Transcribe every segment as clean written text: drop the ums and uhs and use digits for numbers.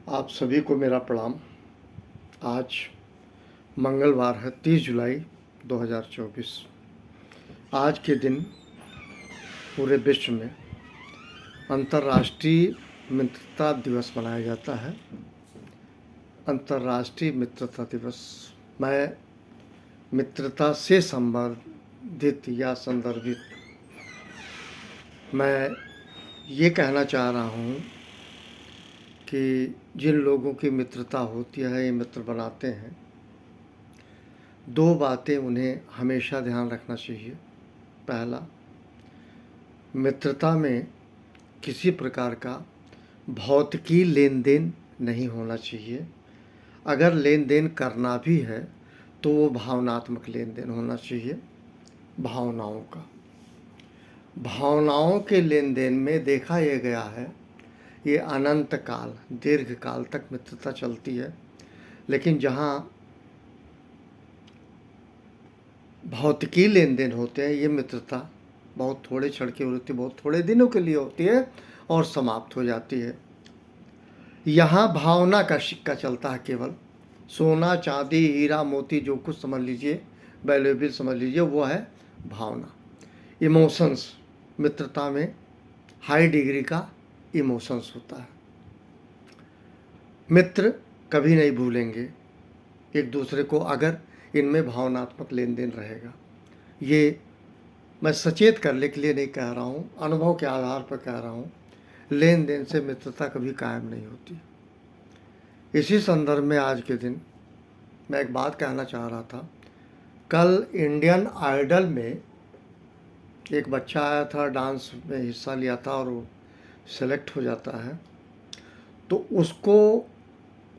आप सभी को मेरा प्रणाम। आज मंगलवार है 30 जुलाई 2024। आज के दिन पूरे विश्व में अंतर्राष्ट्रीय मित्रता दिवस मनाया जाता है। अंतर्राष्ट्रीय मित्रता दिवस, मैं मित्रता से संबंधित या संदर्भित मैं ये कहना चाह रहा हूँ कि जिन लोगों की मित्रता होती है, ये मित्र बनाते हैं, दो बातें उन्हें हमेशा ध्यान रखना चाहिए। पहला, मित्रता में किसी प्रकार का भौतिकी लेन देन नहीं होना चाहिए। अगर लेन देन करना भी है तो वो भावनात्मक लेन देन होना चाहिए। भावनाओं के लेन देन में देखा यह गया है, ये अनंत काल, दीर्घ काल तक मित्रता चलती है। लेकिन जहाँ भौतिकी लेन देन होते हैं, ये मित्रता बहुत थोड़े क्षण की होती है, बहुत थोड़े दिनों के लिए होती है और समाप्त हो जाती है। यहाँ भावना का सिक्का चलता है केवल। सोना, चांदी, हीरा, मोती, जो कुछ समझ लीजिए, वैल्यूएबल समझ लीजिए, वो है भावना, इमोशंस। मित्रता में हाई डिग्री का इमोशंस होता है। मित्र कभी नहीं भूलेंगे एक दूसरे को अगर इनमें भावनात्मक लेन देन रहेगा। ये मैं सचेत करने के लिए नहीं कह रहा हूँ, अनुभव के आधार पर कह रहा हूँ। लेन देन से मित्रता कभी कायम नहीं होती। इसी संदर्भ में आज के दिन मैं एक बात कहना चाह रहा था। कल इंडियन आइडल में एक बच्चा आया था, डांस में हिस्सा लिया था और वो सेलेक्ट हो जाता है। तो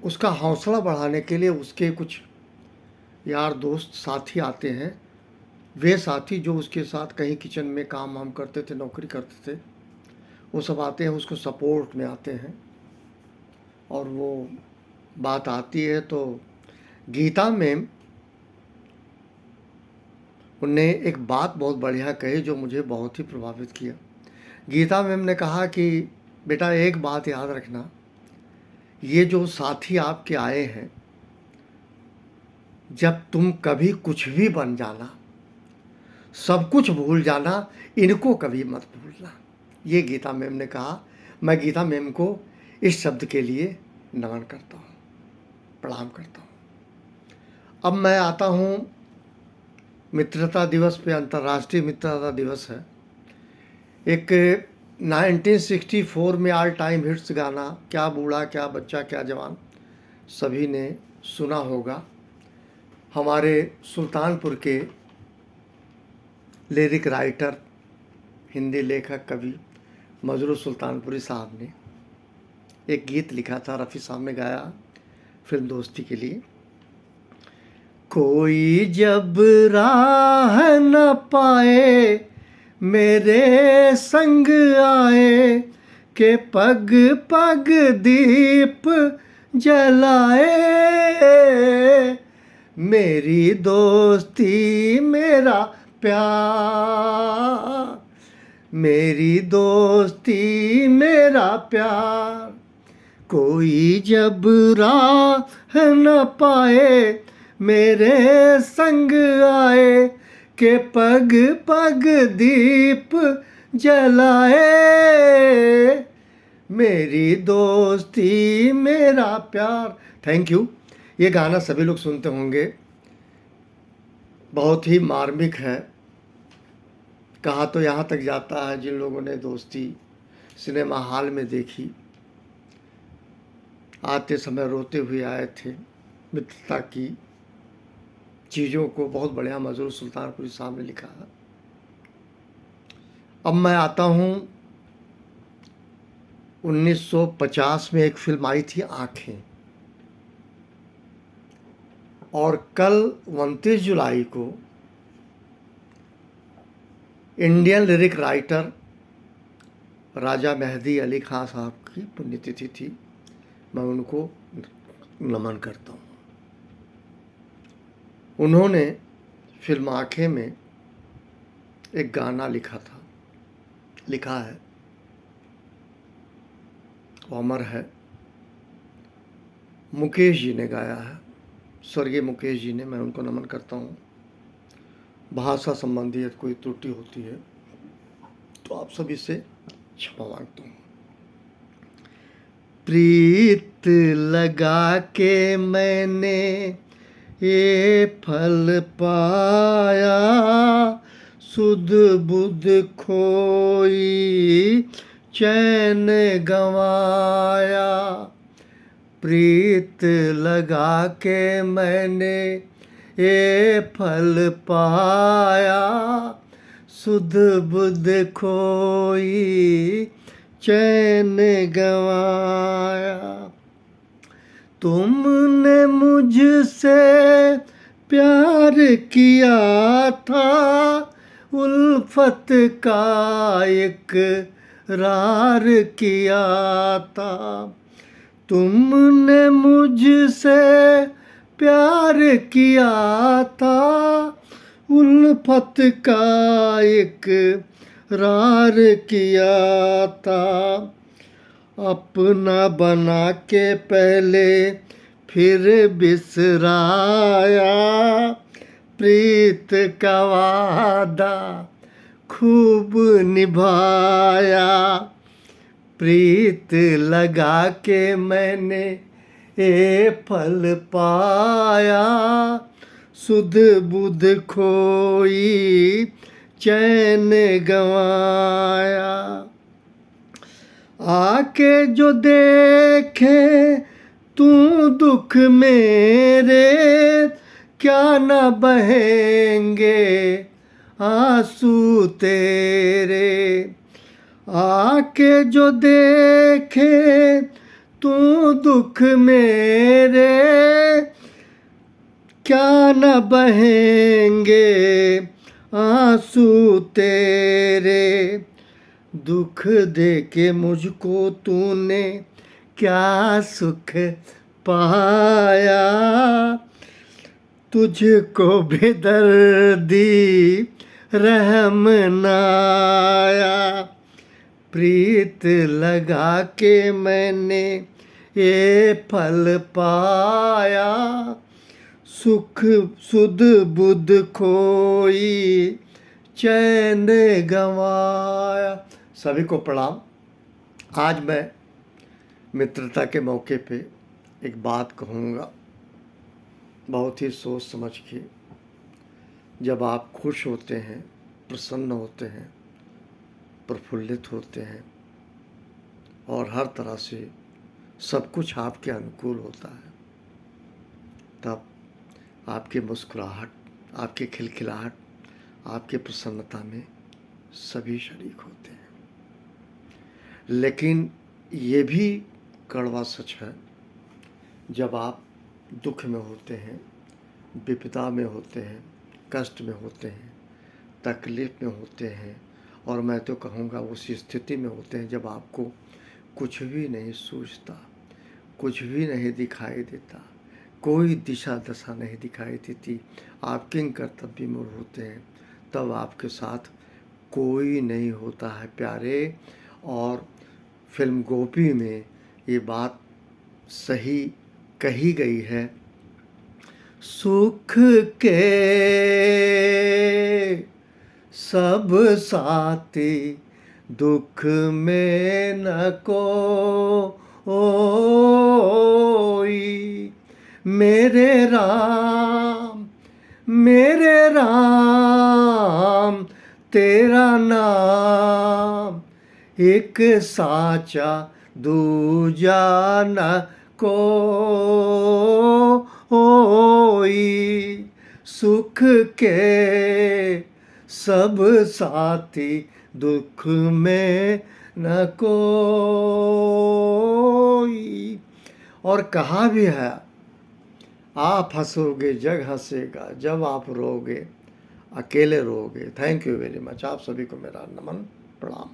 उसका हौसला बढ़ाने के लिए उसके कुछ यार दोस्त साथी आते हैं। वे साथी जो उसके साथ कहीं किचन में काम वाम करते थे, नौकरी करते थे, वो सब आते हैं, उसको सपोर्ट में आते हैं। और वो बात आती है तो गीता मैम, उन्हें एक बात बहुत बढ़िया कही जो मुझे बहुत ही प्रभावित किया। गीता मैम ने कहा कि बेटा, एक बात याद रखना, ये जो साथी आपके आए हैं, जब तुम कभी कुछ भी बन जाना, सब कुछ भूल जाना, इनको कभी मत भूलना। ये गीता मैम ने कहा। मैं गीता मैम को इस शब्द के लिए नमन करता हूँ, प्रणाम करता हूँ। अब मैं आता हूँ मित्रता दिवस पे। अंतर्राष्ट्रीय मित्रता दिवस है। एक 1964 में ऑल टाइम हिट्स गाना, क्या बूढ़ा क्या बच्चा क्या जवान, सभी ने सुना होगा। हमारे सुल्तानपुर के लिरिक राइटर, हिंदी लेखक, कवि मजरू सुल्तानपुरी साहब ने एक गीत लिखा था, रफ़ी साहब ने गाया फिल्म दोस्ती के लिए। कोई जब राह न पाए मेरे संग आए, के पग पग दीप जलाए, मेरी दोस्ती मेरा प्यार, मेरी दोस्ती मेरा प्यार। कोई जब राह न पाए मेरे संग आए, के पग पग दीप जलाए, मेरी दोस्ती मेरा प्यार। Thank you. ये गाना सभी लोग सुनते होंगे, बहुत ही मार्मिक है। कहा तो यहाँ तक जाता है, जिन लोगों ने दोस्ती सिनेमा हॉल में देखी, आते समय रोते हुए आए थे। मित्रता की चीज़ों को बहुत बढ़िया मजरूर सुल्तानपुरी साहब ने लिखा है। अब मैं आता हूँ 1950 में एक फिल्म आई थी, आँखें। और कल 29 जुलाई को इंडियन लिरिक राइटर राजा मेहदी अली खां साहब की पुण्यतिथि थी। मैं उनको नमन करता हूँ। उन्होंने फिल्म आँखें में एक गाना लिखा है, वो अमर है। मुकेश जी ने गाया है, स्वर्गीय मुकेश जी ने, मैं उनको नमन करता हूँ। भाषा संबंधी यदि कोई त्रुटि होती है तो आप सभी से क्षमा मांगता हूँ। प्रीत लगा के मैंने ये फल पाया, सुध बुध खोई चैन गंवाया। प्रीत लगा के मैंने ये फल पाया, सुध बुध खोई चैन गंवाया। तुमने मुझसे प्यार किया था, उल्फत का इकरार किया था। तुमने मुझसे प्यार किया था, उल्फत का इकरार किया था। अपना बना के पहले फिर बिसराया, प्रीत का वादा खूब निभाया। प्रीत लगा के मैंने ये फल पाया, सुध बुध खोई चैन गंवाया। आके जो देखे तू दुख मेरे, क्या न बहेंगे आंसू तेरे। आके जो देखे तू दुख मेरे, क्या न बहेंगे आंसू तेरे। दुख दे के मुझको तूने क्या सुख पाया, तुझको बेदर्दी रहम न आया। प्रीत लगा के मैंने ये फल पाया, सुख सुध बुध खोई चैन गंवाया। सभी को प्रणाम। आज मैं मित्रता के मौके पे एक बात कहूँगा, बहुत ही सोच समझ के। जब आप खुश होते हैं, प्रसन्न होते हैं, प्रफुल्लित होते हैं और हर तरह से सब कुछ आपके अनुकूल होता है, तब आपकी मुस्कुराहट, आपकी खिलखिलाहट, आपकी प्रसन्नता में सभी शरीक होते हैं। लेकिन ये भी कड़वा सच है, जब आप दुख में होते हैं, विपदा में होते हैं, कष्ट में होते हैं, तकलीफ में होते हैं, और मैं तो कहूँगा उस स्थिति में होते हैं जब आपको कुछ भी नहीं सूझता, कुछ भी नहीं दिखाई देता, कोई दिशा दशा नहीं दिखाई देती, आप किंग कर्तव्य में होते हैं, तब आपके साथ कोई नहीं होता है प्यारे। और फिल्म गोपी में ये बात सही कही गई है, सुख के सब साथी दुख में न कोई, मेरे राम तेरा नाम एक साचा दूजा न कोई। सुख के सब साथी दुख में न कोई। और कहा भी है, आप हंसोगे जग हंसेगा, जब आप रोगे अकेले रोगे। Thank you very much. आप सभी को मेरा नमन प्रणाम।